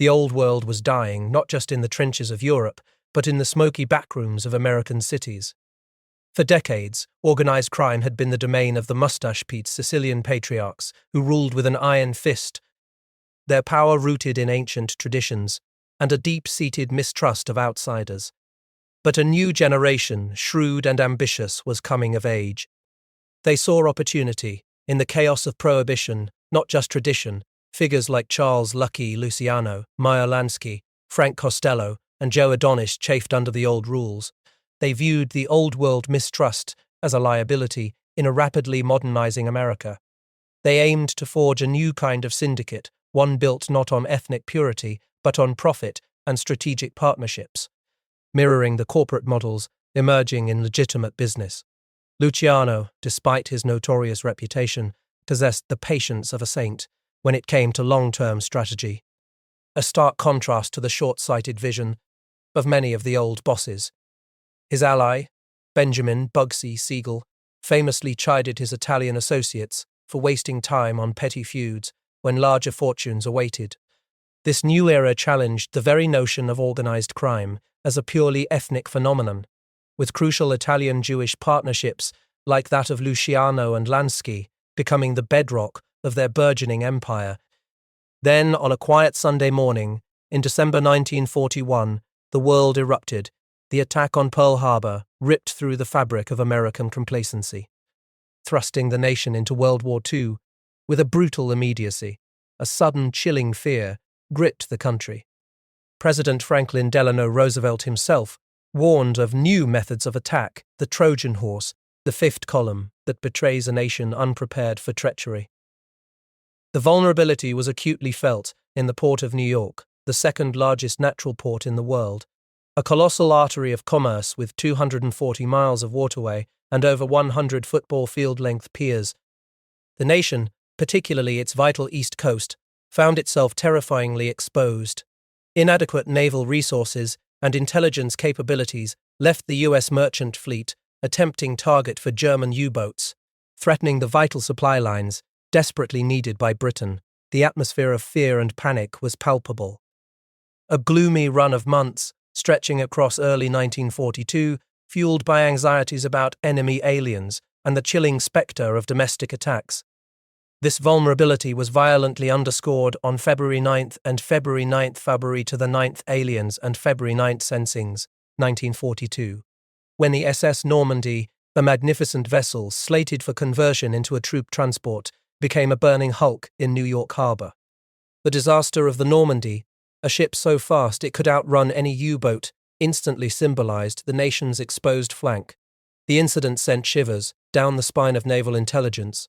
The old world was dying, not just in the trenches of Europe, but in the smoky backrooms of American cities. For decades, organized crime had been the domain of the mustache-peaked Sicilian patriarchs who ruled with an iron fist, their power rooted in ancient traditions and a deep-seated mistrust of outsiders. But a new generation, shrewd and ambitious, was coming of age. They saw opportunity in the chaos of prohibition, not just tradition. Figures like Charles Lucky Luciano, Meyer Lansky, Frank Costello, and Joe Adonis chafed under the old rules. They viewed the old world mistrust as a liability in a rapidly modernizing America. They aimed to forge a new kind of syndicate, one built not on ethnic purity, but on profit and strategic partnerships, mirroring the corporate models emerging in legitimate business. Luciano, despite his notorious reputation, possessed the patience of a saint when it came to long-term strategy, a stark contrast to the short-sighted vision of many of the old bosses. His ally, Benjamin Bugsy Siegel, famously chided his Italian associates for wasting time on petty feuds when larger fortunes awaited. This new era challenged the very notion of organized crime as a purely ethnic phenomenon, with crucial Italian-Jewish partnerships like that of Luciano and Lansky becoming the bedrock of their burgeoning empire. Then, on a quiet Sunday morning, in December 1941, the world erupted. The attack on Pearl Harbor ripped through the fabric of American complacency, thrusting the nation into World War II with a brutal immediacy. A sudden, chilling fear gripped the country. President Franklin Delano Roosevelt himself warned of new methods of attack, the Trojan horse, the fifth column that betrays a nation unprepared for treachery. The vulnerability was acutely felt in the port of New York, the second largest natural port in the world, a colossal artery of commerce with 240 miles of waterway and over 100 football field-length piers. The nation, particularly its vital east coast, found itself terrifyingly exposed. Inadequate naval resources and intelligence capabilities left the U.S. merchant fleet a tempting target for German U-boats, threatening the vital supply lines desperately needed by Britain. The atmosphere of fear and panic was palpable. A gloomy run of months, stretching across early 1942, fueled by anxieties about enemy aliens and the chilling spectre of domestic attacks. This vulnerability was violently underscored on February 9th and February 9th, February to the 9th aliens and February 9th sensings, 1942, when the SS Normandy, a magnificent vessel slated for conversion into a troop transport, became a burning hulk in New York Harbor. The disaster of the Normandy, a ship so fast it could outrun any U-boat, instantly symbolized the nation's exposed flank. The incident sent shivers down the spine of Naval Intelligence,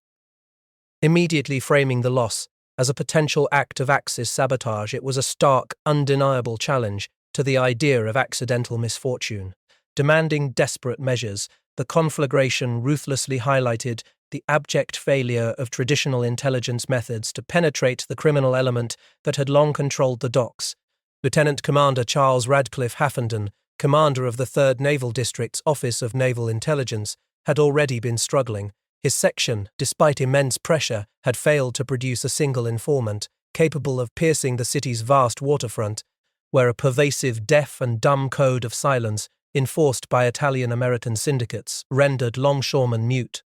immediately framing the loss as a potential act of Axis sabotage. It was a stark, undeniable challenge to the idea of accidental misfortune. Demanding desperate measures, the conflagration ruthlessly highlighted the abject failure of traditional intelligence methods to penetrate the criminal element that had long controlled the docks. Lieutenant Commander Charles Radcliffe Haffenden, commander of the 3rd Naval District's Office of Naval Intelligence, had already been struggling. His section, despite immense pressure, had failed to produce a single informant capable of piercing the city's vast waterfront, where a pervasive deaf and dumb code of silence, enforced by Italian-American syndicates, rendered longshoremen mute.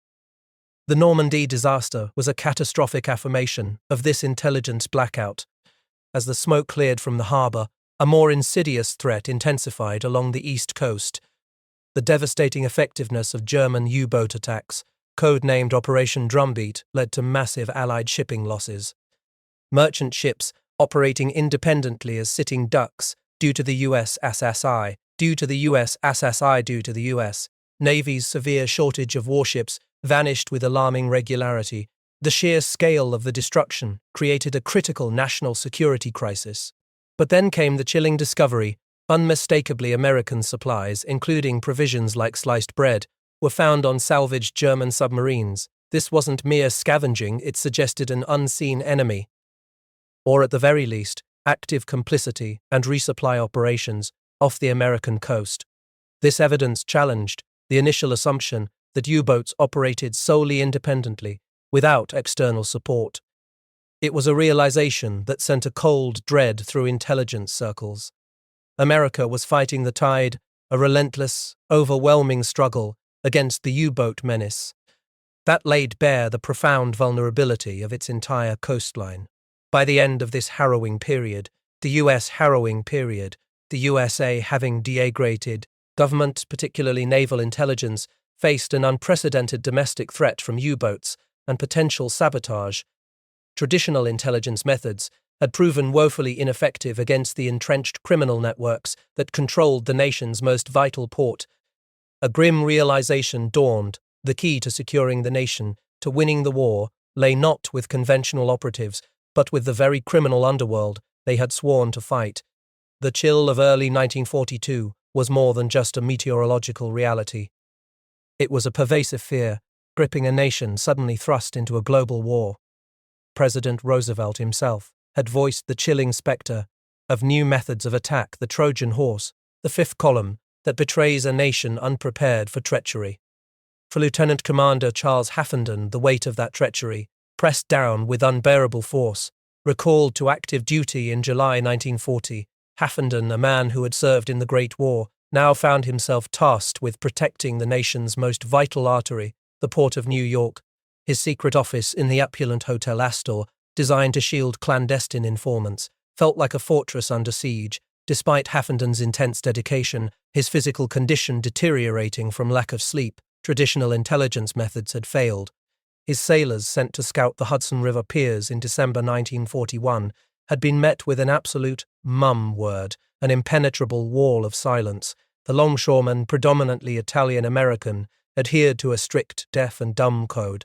The Normandy disaster was a catastrophic affirmation of this intelligence blackout. As the smoke cleared from the harbor, a more insidious threat intensified along the east coast. The devastating effectiveness of German U-boat attacks, codenamed Operation Drumbeat, led to massive Allied shipping losses. Merchant ships operating independently as sitting ducks due to the U.S. Navy's severe shortage of warships vanished with alarming regularity. The sheer scale of the destruction created a critical national security crisis. But then came the chilling discovery: unmistakably American supplies, including provisions like sliced bread, were found on salvaged German submarines. This wasn't mere scavenging, it suggested an unseen enemy, or at the very least, active complicity and resupply operations off the American coast. This evidence challenged the initial assumption that U-boats operated solely independently, without external support. It was a realization that sent a cold dread through intelligence circles. America was fighting the tide, a relentless, overwhelming struggle against the U-boat menace that laid bare the profound vulnerability of its entire coastline. By the end of this harrowing period, the USA having degraded government, particularly naval intelligence, faced an unprecedented domestic threat from U-boats and potential sabotage. Traditional intelligence methods had proven woefully ineffective against the entrenched criminal networks that controlled the nation's most vital port. A grim realization dawned: the key to securing the nation, to winning the war, lay not with conventional operatives, but with the very criminal underworld they had sworn to fight. The chill of early 1942 was more than just a meteorological reality. It was a pervasive fear, gripping a nation suddenly thrust into a global war. President Roosevelt himself had voiced the chilling specter of new methods of attack, the Trojan horse, the fifth column, that betrays a nation unprepared for treachery. For Lieutenant Commander Charles Haffenden, the weight of that treachery, pressed down with unbearable force. Recalled to active duty in July 1940, Haffenden, a man who had served in the Great War, now found himself tasked with protecting the nation's most vital artery, the Port of New York. His secret office in the opulent Hotel Astor, designed to shield clandestine informants, felt like a fortress under siege. Despite Haffenden's intense dedication, his physical condition deteriorating from lack of sleep, traditional intelligence methods had failed. His sailors, sent to scout the Hudson River piers in December 1941, had been met with an absolute mum word, an impenetrable wall of silence. The longshoremen, predominantly Italian-American, adhered to a strict deaf and dumb code.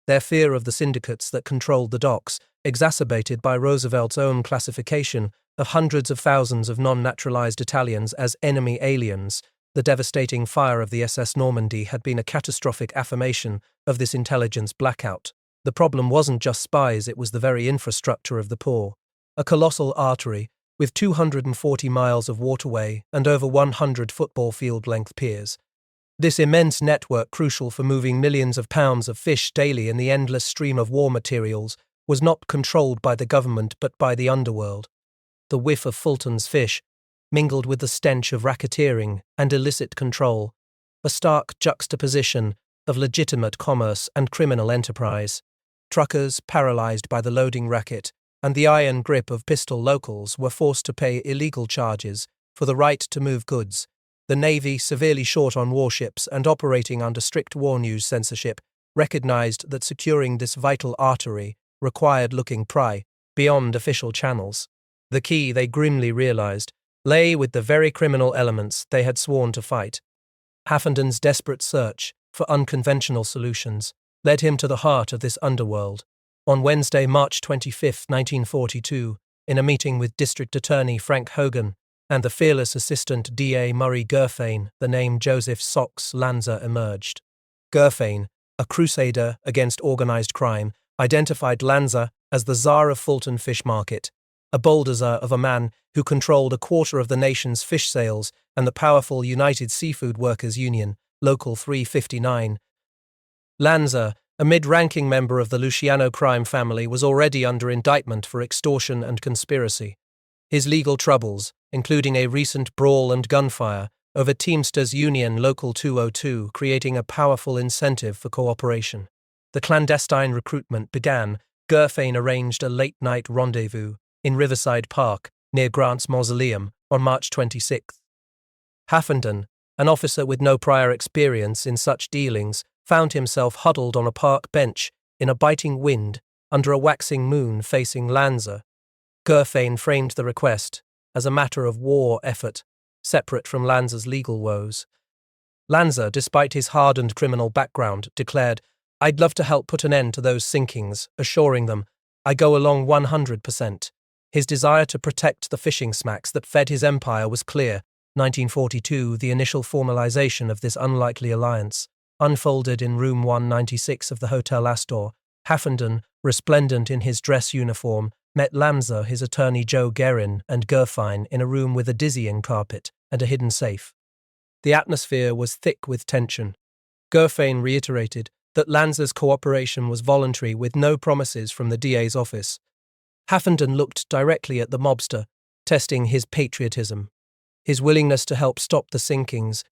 Their fear of the syndicates that controlled the docks, exacerbated by Roosevelt's own classification of hundreds of thousands of non-naturalized Italians as enemy aliens. The devastating fire of the SS Normandy had been a catastrophic affirmation of this intelligence blackout. The problem wasn't just spies, it was the very infrastructure of the port. A colossal artery, with 240 miles of waterway and over 100 football field-length piers. This immense network, crucial for moving millions of pounds of fish daily in the endless stream of war materials, was not controlled by the government but by the underworld. The whiff of Fulton's fish mingled with the stench of racketeering and illicit control, a stark juxtaposition of legitimate commerce and criminal enterprise. Truckers, paralyzed by the loading racket and the iron grip of pistol locals, were forced to pay illegal charges for the right to move goods. The Navy, severely short on warships and operating under strict war news censorship, recognized that securing this vital artery required looking beyond official channels. The key, they grimly realized, lay with the very criminal elements they had sworn to fight. Haffenden's desperate search for unconventional solutions led him to the heart of this underworld. On Wednesday, March 25, 1942, in a meeting with District Attorney Frank Hogan and the fearless Assistant DA Murray Gurfein, the name Joseph Sox Lanza emerged. Gurfein, a crusader against organized crime, identified Lanza as the Tsar of Fulton Fish Market, a bulldozer of a man who controlled a quarter of the nation's fish sales and the powerful United Seafood Workers Union, Local 359. Lanza, a mid-ranking member of the Luciano crime family, was already under indictment for extortion and conspiracy. His legal troubles, including a recent brawl and gunfire over Teamsters Union Local 202, creating a powerful incentive for cooperation. The clandestine recruitment began. Gurfein arranged a late-night rendezvous in Riverside Park, near Grant's mausoleum, on March 26. Haffenden, an officer with no prior experience in such dealings, found himself huddled on a park bench in a biting wind under a waxing moon facing Lanza. Gurfein framed the request as a matter of war effort, separate from Lanza's legal woes. Lanza, despite his hardened criminal background, declared, "I'd love to help put an end to those sinkings," assuring them, "I go along 100%. His desire to protect the fishing smacks that fed his empire was clear. 1942, the initial formalization of this unlikely alliance, unfolded in room 196 of the Hotel Astor. Haffenden, resplendent in his dress uniform, met Lanza, his attorney Joe Guerin, and Gurfein in a room with a dizzying carpet and a hidden safe. The atmosphere was thick with tension. Gurfein reiterated that Lanza's cooperation was voluntary, with no promises from the DA's office. Haffenden looked directly at the mobster, testing his patriotism, his willingness to help stop the sinkings.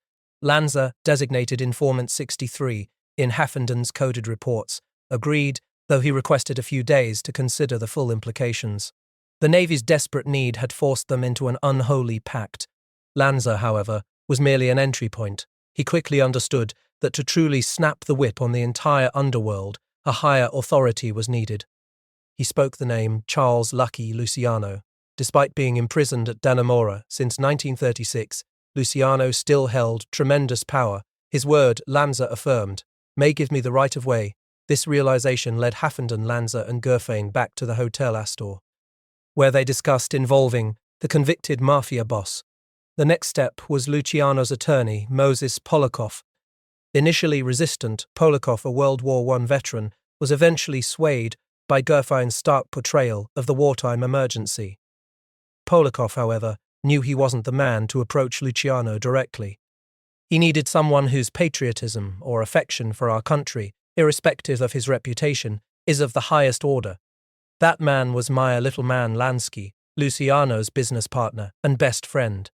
Lanza, designated Informant 63 in Haffenden's coded reports, agreed, though he requested a few days to consider the full implications. The Navy's desperate need had forced them into an unholy pact. Lanza, however, was merely an entry point. He quickly understood that to truly snap the whip on the entire underworld, a higher authority was needed. He spoke the name Charles Lucky Luciano. Despite being imprisoned at Dannemora since 1936, Luciano still held tremendous power. His word, Lanza affirmed, may give me the right of way. This realization led Haffenden, Lanza and Gerfain back to the Hotel Astor, where they discussed involving the convicted Mafia boss. The next step was Luciano's attorney, Moses Polikoff. Initially resistant, Polikoff, a World War I veteran, was eventually swayed by Gerfain's stark portrayal of the wartime emergency. Polikoff, however, knew he wasn't the man to approach Luciano directly. He needed someone whose patriotism or affection for our country, irrespective of his reputation, is of the highest order. That man was Meyer Little Man Lansky, Luciano's business partner and best friend.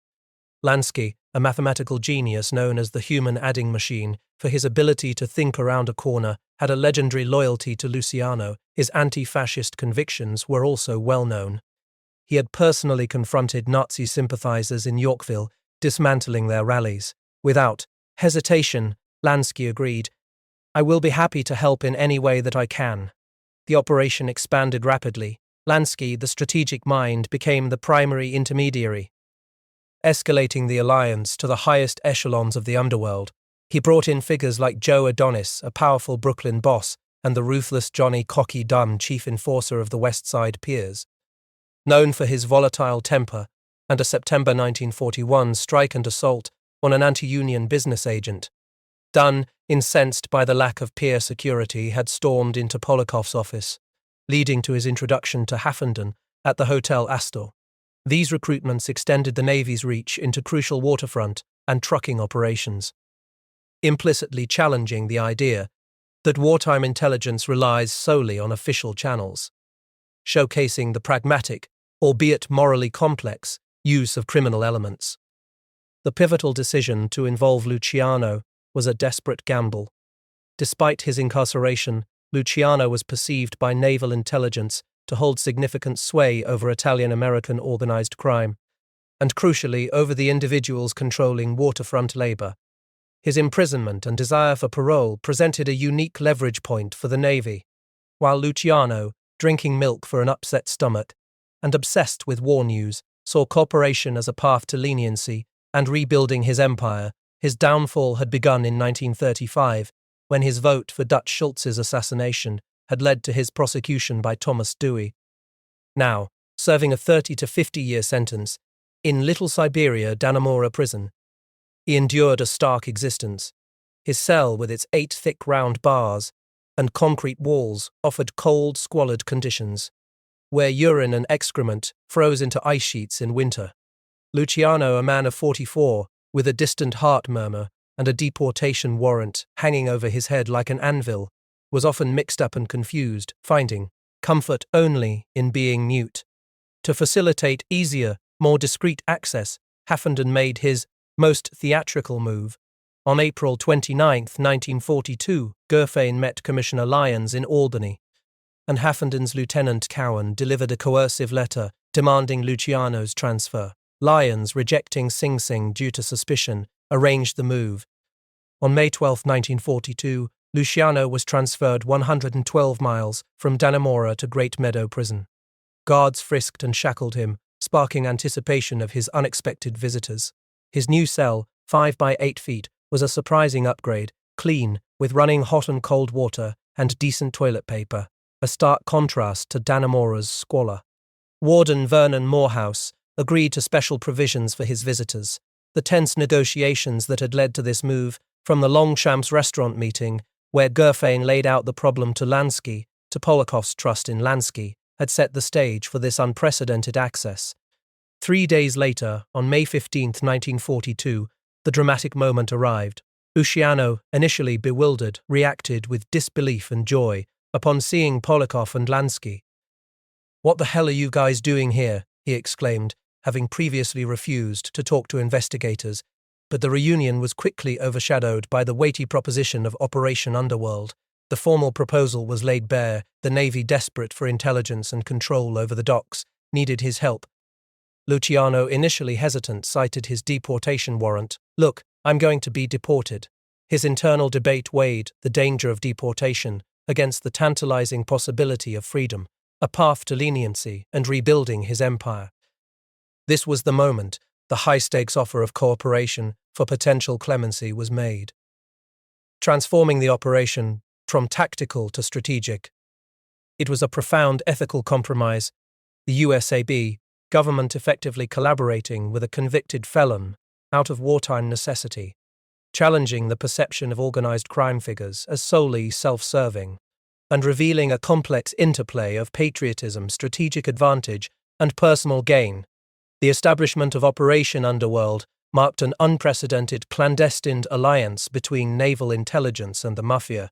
Lansky, a mathematical genius known as the human adding machine for his ability to think around a corner, had a legendary loyalty to Luciano. His anti-fascist convictions were also well known. He had personally confronted Nazi sympathizers in Yorkville, dismantling their rallies. Without hesitation, Lansky agreed, "I will be happy to help in any way that I can." The operation expanded rapidly. Lansky, the strategic mind, became the primary intermediary, escalating the alliance to the highest echelons of the underworld. He brought in figures like Joe Adonis, a powerful Brooklyn boss, and the ruthless Johnny Cocky Dunn, chief enforcer of the West Side Piers. Known for his volatile temper and a September 1941 strike and assault on an anti-union business agent, Dunn, incensed by the lack of pier security, had stormed into Polikoff's office, leading to his introduction to Haffenden at the Hotel Astor. These recruitments extended the Navy's reach into crucial waterfront and trucking operations, implicitly challenging the idea that wartime intelligence relies solely on official channels, showcasing the pragmatic, albeit morally complex, use of criminal elements. The pivotal decision to involve Luciano was a desperate gamble. Despite his incarceration, Luciano was perceived by Naval Intelligence to hold significant sway over Italian-American organized crime, and crucially over the individuals controlling waterfront labor. His imprisonment and desire for parole presented a unique leverage point for the Navy, while Luciano, drinking milk for an upset stomach and obsessed with war news, saw cooperation as a path to leniency and rebuilding his empire. His downfall had begun in 1935, when his vote for Dutch Schultz's assassination had led to his prosecution by Thomas Dewey. Now, serving a 30 to 50-year sentence in Little Siberia Dannemora prison, he endured a stark existence. His cell, with its 8 thick round bars and concrete walls, offered cold, squalid conditions, where urine and excrement froze into ice sheets in winter. Luciano, a man of 44, with a distant heart murmur and a deportation warrant hanging over his head like an anvil, was often mixed up and confused, finding comfort only in being mute. To facilitate easier, more discreet access, Haffenden made his most theatrical move. On April 29, 1942, Gerfain met Commissioner Lyons in Albany, and Haffenden's Lieutenant Cowan delivered a coercive letter demanding Luciano's transfer. Lyons, rejecting Sing Sing due to suspicion, arranged the move. On May 12, 1942, Luciano was transferred 112 miles from Dannemora to Great Meadow Prison. Guards frisked and shackled him, sparking anticipation of his unexpected visitors. His new cell, 5 by 8 feet, was a surprising upgrade, clean, with running hot and cold water and decent toilet paper, a stark contrast to Dannemora's squalor. Warden Vernon Morehouse agreed to special provisions for his visitors. The tense negotiations that had led to this move, from the Longchamps restaurant meeting, where Gerfain laid out the problem to Lansky, to Polikoff's trust in Lansky, had set the stage for this unprecedented access. 3 days later, on May 15, 1942, the dramatic moment arrived. Luciano, initially bewildered, reacted with disbelief and joy upon seeing Polikoff and Lansky. "What the hell are you guys doing here?" he exclaimed, having previously refused to talk to investigators, but the reunion was quickly overshadowed by the weighty proposition of Operation Underworld. The formal proposal was laid bare. The Navy, desperate for intelligence and control over the docks, needed his help. Luciano, initially hesitant, cited his deportation warrant. "Look, I'm going to be deported." His internal debate weighed the danger of deportation against the tantalizing possibility of freedom, a path to leniency and rebuilding his empire. This was the moment the high-stakes offer of cooperation for potential clemency was made, transforming the operation from tactical to strategic. It was a profound ethical compromise, the USAB government effectively collaborating with a convicted felon out of wartime necessity, challenging the perception of organized crime figures as solely self-serving, and revealing a complex interplay of patriotism, strategic advantage, and personal gain. The establishment of Operation Underworld marked an unprecedented clandestine alliance between Naval Intelligence and the Mafia.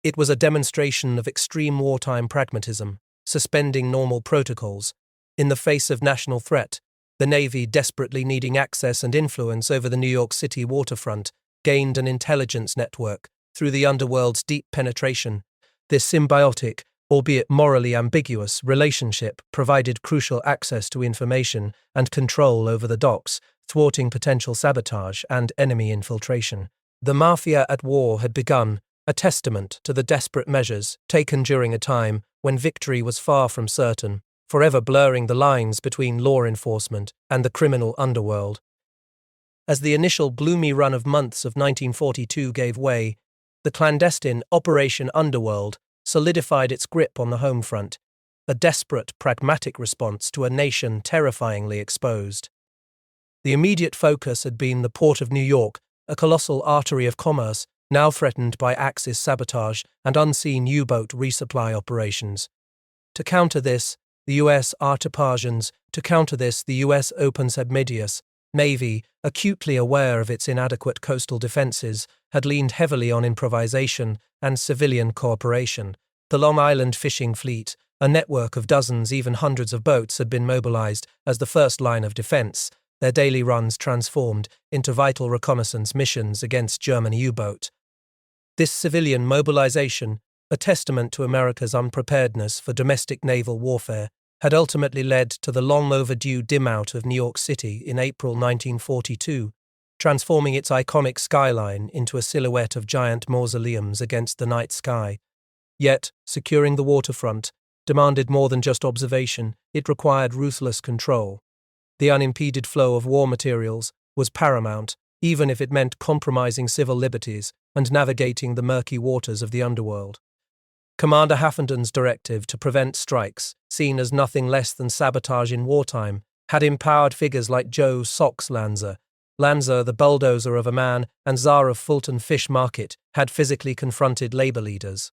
It was a demonstration of extreme wartime pragmatism, suspending normal protocols. In the face of national threat, the Navy, desperately needing access and influence over the New York City waterfront, gained an intelligence network through the underworld's deep penetration. This symbiotic, albeit morally ambiguous, relationship provided crucial access to information and control over the docks, thwarting potential sabotage and enemy infiltration. The Mafia at war had begun, a testament to the desperate measures taken during a time when victory was far from certain, forever blurring the lines between law enforcement and the criminal underworld. As the initial gloomy run of months of 1942 gave way, the clandestine Operation Underworld solidified its grip on the home front, a desperate, pragmatic response to a nation terrifyingly exposed. The immediate focus had been the Port of New York, a colossal artery of commerce, now threatened by Axis sabotage and unseen U-boat resupply operations. To counter this, the U.S. opens had medius. Navy, acutely aware of its inadequate coastal defenses, had leaned heavily on improvisation and civilian cooperation. The Long Island fishing fleet, a network of dozens, even hundreds of boats, had been mobilized as the first line of defense, their daily runs transformed into vital reconnaissance missions against German U-boat. This civilian mobilization, a testament to America's unpreparedness for domestic naval warfare, had ultimately led to the long-overdue dim-out of New York City in April 1942, transforming its iconic skyline into a silhouette of giant mausoleums against the night sky. Yet, securing the waterfront demanded more than just observation, it required ruthless control. The unimpeded flow of war materials was paramount, even if it meant compromising civil liberties and navigating the murky waters of the underworld. Commander Haffenden's directive to prevent strikes, seen as nothing less than sabotage in wartime, had empowered figures like Joe "Socks" Lanza, the bulldozer of a man, and Czar of Fulton Fish Market had physically confronted labor leaders,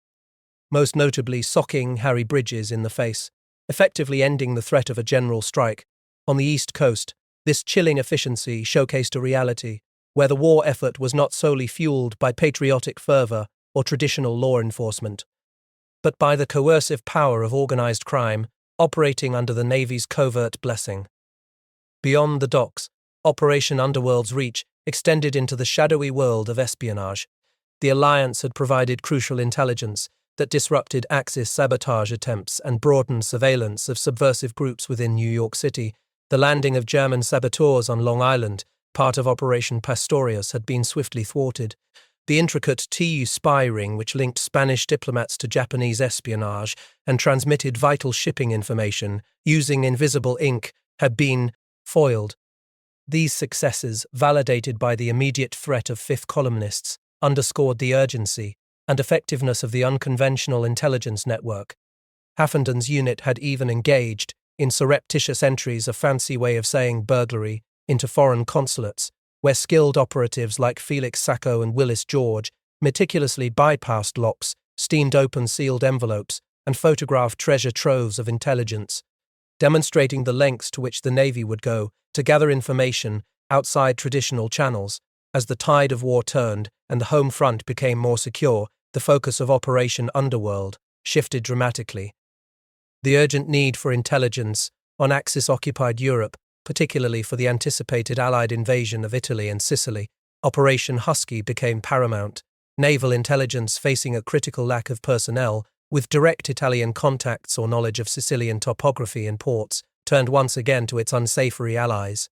most notably socking Harry Bridges in the face, effectively ending the threat of a general strike. On the East Coast, this chilling efficiency showcased a reality where the war effort was not solely fueled by patriotic fervor or traditional law enforcement, but by the coercive power of organized crime operating under the Navy's covert blessing. Beyond the docks, Operation Underworld's reach extended into the shadowy world of espionage. The alliance had provided crucial intelligence that disrupted Axis sabotage attempts and broadened surveillance of subversive groups within New York City. The landing of German saboteurs on Long Island, part of Operation Pastorius, had been swiftly thwarted. The intricate TU spy ring which linked Spanish diplomats to Japanese espionage and transmitted vital shipping information using invisible ink had been foiled. These successes, validated by the immediate threat of fifth columnists, underscored the urgency and effectiveness of the unconventional intelligence network. Haffenden's unit had even engaged in surreptitious entries, a fancy way of saying burglary, into foreign consulates, where skilled operatives like Felix Sacco and Willis George meticulously bypassed locks, steamed open sealed envelopes, and photographed treasure troves of intelligence, demonstrating the lengths to which the Navy would go to gather information outside traditional channels. As the tide of war turned and the home front became more secure, the focus of Operation Underworld shifted dramatically. The urgent need for intelligence on Axis-occupied Europe, particularly for the anticipated Allied invasion of Italy and Sicily, Operation Husky became paramount. Naval intelligence, facing a critical lack of personnel with direct Italian contacts or knowledge of Sicilian topography and ports, turned once again to its unsavory allies.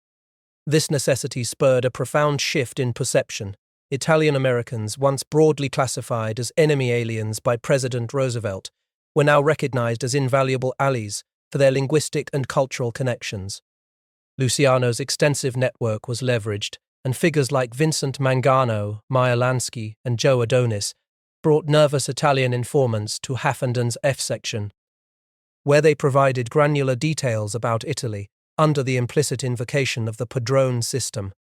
This necessity spurred a profound shift in perception. Italian Americans, once broadly classified as enemy aliens by President Roosevelt, were now recognized as invaluable allies for their linguistic and cultural connections. Luciano's extensive network was leveraged, and figures like Vincent Mangano, Meyer Lansky, and Joe Adonis brought nervous Italian informants to Hafenden's F section, where they provided granular details about Italy under the implicit invocation of the Padrone system.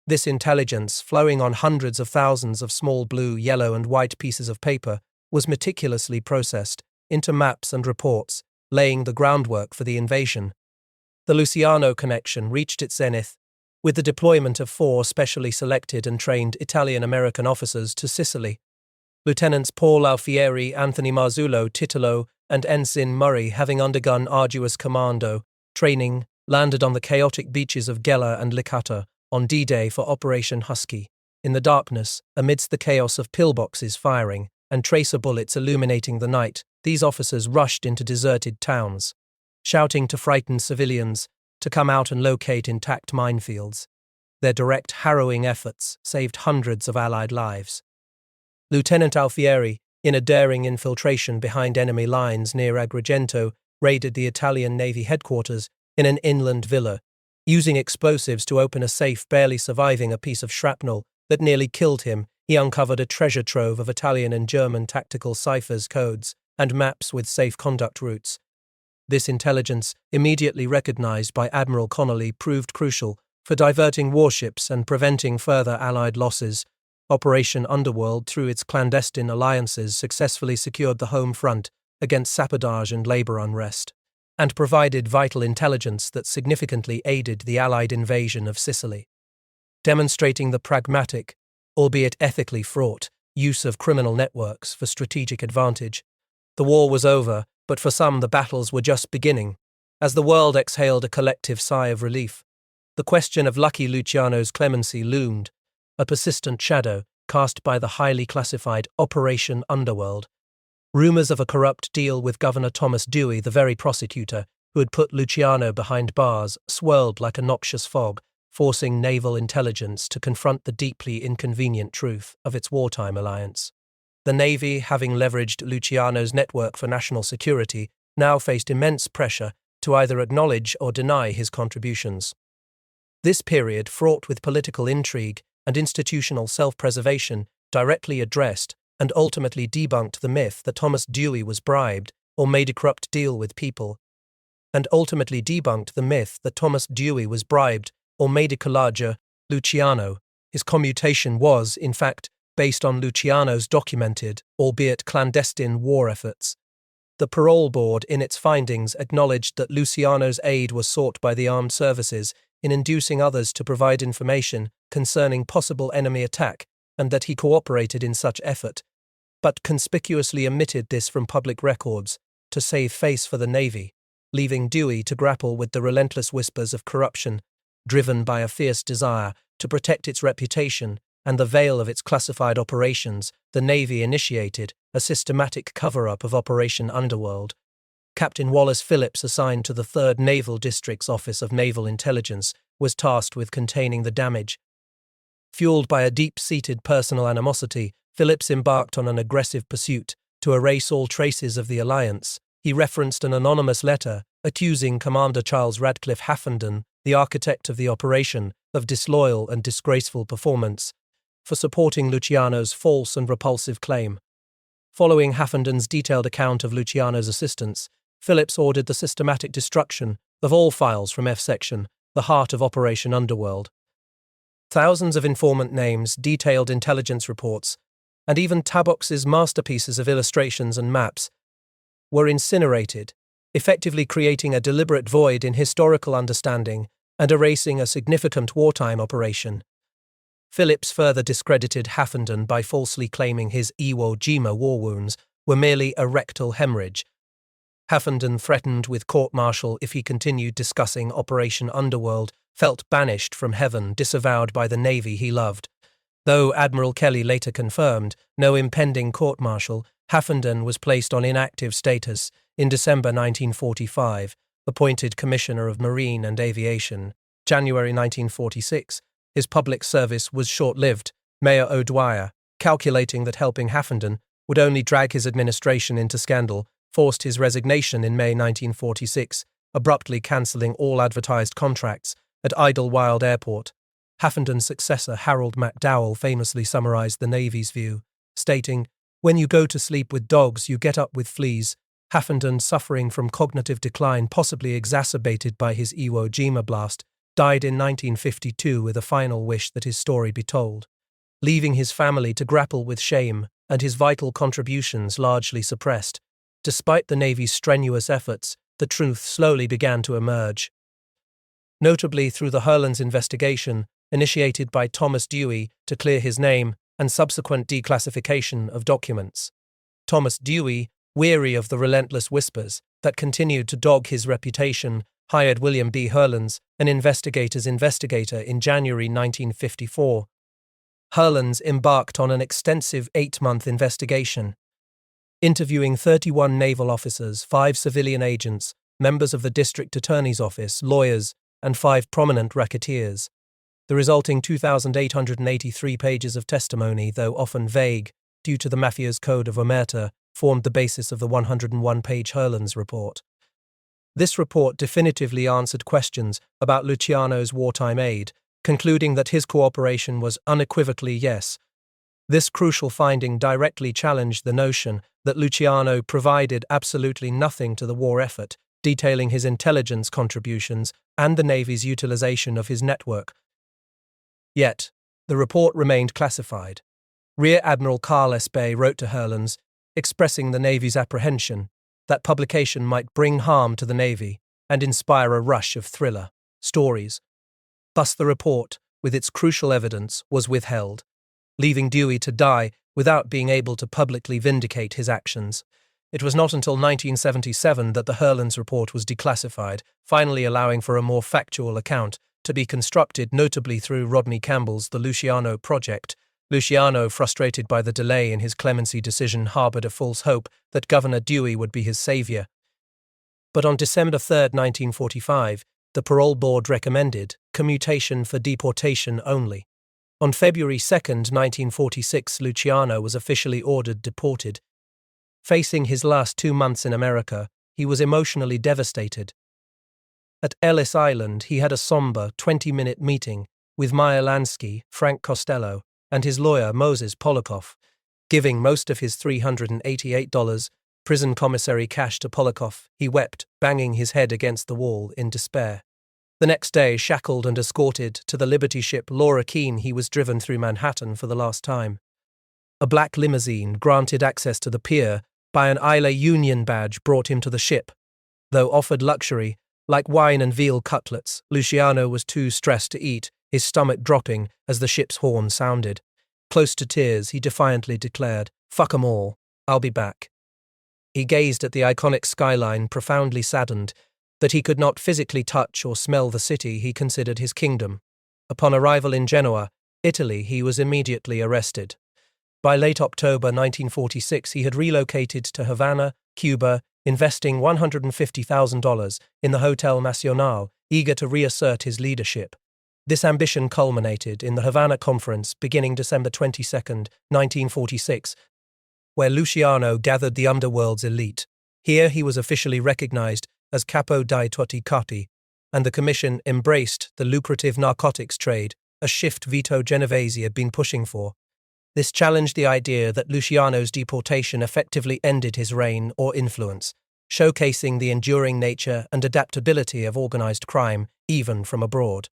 This intelligence, flowing on hundreds of thousands of small blue, yellow, and white pieces of paper, was meticulously processed into maps and reports, laying the groundwork for the invasion. The Luciano connection reached its zenith with the deployment of 4 specially selected and trained Italian-American officers to Sicily. Lieutenants Paul Alfieri, Anthony Marzullo, Titolo, and Ensign Murray, having undergone arduous commando training, landed on the chaotic beaches of Gela and Licata on D-Day for Operation Husky. In the darkness, amidst the chaos of pillboxes firing and tracer bullets illuminating the night, these officers rushed into deserted towns, shouting to frightened civilians to come out and locate intact minefields. Their direct, harrowing efforts saved hundreds of Allied lives. Lieutenant Alfieri, in a daring infiltration behind enemy lines near Agrigento, raided the Italian Navy headquarters in an inland villa, using explosives to open a safe, barely surviving a piece of shrapnel that nearly killed him. He uncovered a treasure trove of Italian and German tactical ciphers, codes, and maps with safe conduct routes. This intelligence, immediately recognized by Admiral Connolly, proved crucial for diverting warships and preventing further Allied losses. Operation Underworld, through its clandestine alliances, successfully secured the home front against sabotage and labor unrest, and provided vital intelligence that significantly aided the Allied invasion of Sicily. Demonstrating the pragmatic, albeit ethically fraught, use of criminal networks for strategic advantage. The war was over, but for some the battles were just beginning. As the world exhaled a collective sigh of relief, the question of Lucky Luciano's clemency loomed, a persistent shadow cast by the highly classified Operation Underworld. Rumors of a corrupt deal with Governor Thomas Dewey, the very prosecutor who had put Luciano behind bars, swirled like a noxious fog, forcing Naval Intelligence to confront the deeply inconvenient truth of its wartime alliance. The Navy, having leveraged Luciano's network for national security, now faced immense pressure to either acknowledge or deny his contributions. This period, fraught with political intrigue and institutional self-preservation, directly addressed and ultimately debunked the myth that Thomas Dewey was bribed or made a corrupt deal with people, Luciano. His commutation was, in fact, based on Luciano's documented, albeit clandestine, war efforts. The parole board, in its findings, acknowledged that Luciano's aid was sought by the armed services in inducing others to provide information concerning possible enemy attack, and that he cooperated in such effort, but conspicuously omitted this from public records to save face for the Navy, leaving Dewey to grapple with the relentless whispers of corruption, driven by a fierce desire to protect its reputation and the veil of its classified operations. The Navy initiated a systematic cover-up of Operation Underworld. Captain Wallace Phillips, assigned to the 3rd Naval District's Office of Naval Intelligence, was tasked with containing the damage. Fueled by a deep-seated personal animosity, Phillips embarked on an aggressive pursuit to erase all traces of the alliance. He referenced an anonymous letter accusing Commander Charles Radcliffe Hafenden, the architect of the operation, of disloyal and disgraceful performance for supporting Luciano's false and repulsive claim. Following Hafenden's detailed account of Luciano's assistance, Phillips ordered the systematic destruction of all files from F Section, the heart of Operation Underworld. Thousands of informant names, detailed intelligence reports, and even Tabbox's masterpieces of illustrations and maps were incinerated, effectively creating a deliberate void in historical understanding and erasing a significant wartime operation. Phillips further discredited Hafenden by falsely claiming his Iwo Jima war wounds were merely a rectal hemorrhage, Haffenden, threatened with court-martial if he continued discussing Operation Underworld, felt banished from heaven, disavowed by the navy he loved. Though Admiral Kelly later confirmed no impending court-martial, Haffenden was placed on inactive status in December 1945, appointed Commissioner of Marine and Aviation. January 1946, his public service was short-lived. Mayor O'Dwyer, calculating that helping Haffenden would only drag his administration into scandal, forced his resignation in May 1946, abruptly cancelling all advertised contracts at Idlewild Airport. Haffenden's successor, Harold McDowell, famously summarized the Navy's view, stating, "When you go to sleep with dogs, you get up with fleas." Haffenden, suffering from cognitive decline possibly exacerbated by his Iwo Jima blast, died in 1952 with a final wish that his story be told, leaving his family to grapple with shame and his vital contributions largely suppressed. Despite the Navy's strenuous efforts, the truth slowly began to emerge. Notably through the Hurlens investigation, initiated by Thomas Dewey to clear his name, and subsequent declassification of documents. Thomas Dewey, weary of the relentless whispers that continued to dog his reputation, hired William B. Hurlens, an investigator's investigator, in January 1954. Hurlens embarked on an extensive 8-month investigation, interviewing 31 naval officers, 5 civilian agents, members of the district attorney's office, lawyers, and 5 prominent racketeers. The resulting 2,883 pages of testimony, though often vague due to the Mafia's Code of Omerta, formed the basis of the 101-page Hurlens report. This report definitively answered questions about Luciano's wartime aid, concluding that his cooperation was unequivocally yes. This crucial finding directly challenged the notion that Luciano provided absolutely nothing to the war effort, detailing his intelligence contributions and the Navy's utilization of his network. Yet, the report remained classified. Rear Admiral Carl S. Bay wrote to Hurlens, expressing the Navy's apprehension that publication might bring harm to the Navy and inspire a rush of thriller stories. Thus the report, with its crucial evidence, was withheld, leaving Dewey to die without being able to publicly vindicate his actions. It was not until 1977 that the Hurlens report was declassified, finally allowing for a more factual account to be constructed, notably through Rodney Campbell's The Luciano Project. Luciano, frustrated by the delay in his clemency decision, harbored a false hope that Governor Dewey would be his savior. But on December 3, 1945, the parole board recommended commutation for deportation only. On February 2, 1946, Luciano was officially ordered deported. Facing his last 2 months in America, he was emotionally devastated. At Ellis Island, he had a somber 20-minute meeting with Meyer Lansky, Frank Costello, and his lawyer Moses Polikoff, giving most of his $388 prison commissary cash to Polikoff. He wept, banging his head against the wall in despair. The next day, shackled and escorted to the Liberty ship Laura Keene, he was driven through Manhattan for the last time. A black limousine, granted access to the pier by an Isla Union badge, brought him to the ship. Though offered luxury, like wine and veal cutlets, Luciano was too stressed to eat, his stomach dropping as the ship's horn sounded. Close to tears, he defiantly declared, "Fuck 'em all, I'll be back." He gazed at the iconic skyline, profoundly saddened that he could not physically touch or smell the city he considered his kingdom. Upon arrival in Genoa, Italy, he was immediately arrested. By late October 1946, he had relocated to Havana, Cuba, investing $150,000 in the Hotel Nacional, eager to reassert his leadership. This ambition culminated in the Havana Conference beginning December 22, 1946, where Luciano gathered the Underworld's elite. Here he was officially recognized as Capo dei Tutti Catti, and the Commission embraced the lucrative narcotics trade, a shift Vito Genovese had been pushing for. This challenged the idea that Luciano's deportation effectively ended his reign or influence, showcasing the enduring nature and adaptability of organized crime, even from abroad.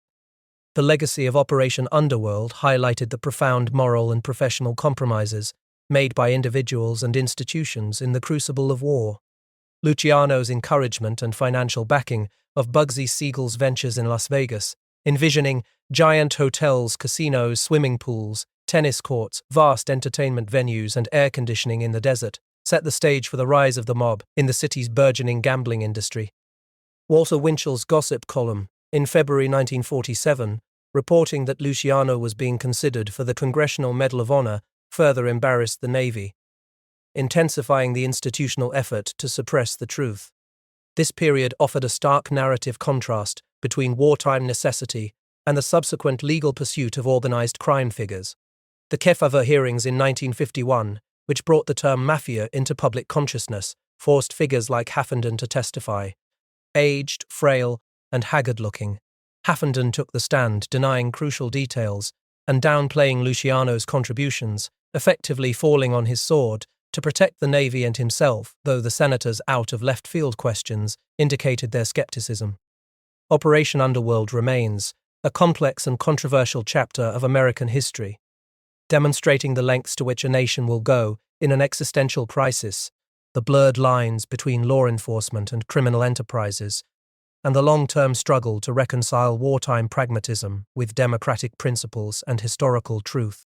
The legacy of Operation Underworld highlighted the profound moral and professional compromises made by individuals and institutions in the crucible of war. Luciano's encouragement and financial backing of Bugsy Siegel's ventures in Las Vegas, envisioning giant hotels, casinos, swimming pools, tennis courts, vast entertainment venues, and air conditioning in the desert, set the stage for the rise of the mob in the city's burgeoning gambling industry. Walter Winchell's gossip column, in February 1947, reporting that Luciano was being considered for the Congressional Medal of Honor, further embarrassed the Navy, intensifying the institutional effort to suppress the truth. This period offered a stark narrative contrast between wartime necessity and the subsequent legal pursuit of organized crime figures. The Kefauver hearings in 1951, which brought the term Mafia into public consciousness, forced figures like Haffenden to testify. Aged, frail, and haggard-looking, Haffenden took the stand, denying crucial details and downplaying Luciano's contributions, effectively falling on his sword to protect the Navy and himself, though the senators' out-of-left-field questions indicated their skepticism. Operation Underworld remains a complex and controversial chapter of American history, demonstrating the lengths to which a nation will go in an existential crisis, the blurred lines between law enforcement and criminal enterprises, and the long-term struggle to reconcile wartime pragmatism with democratic principles and historical truth.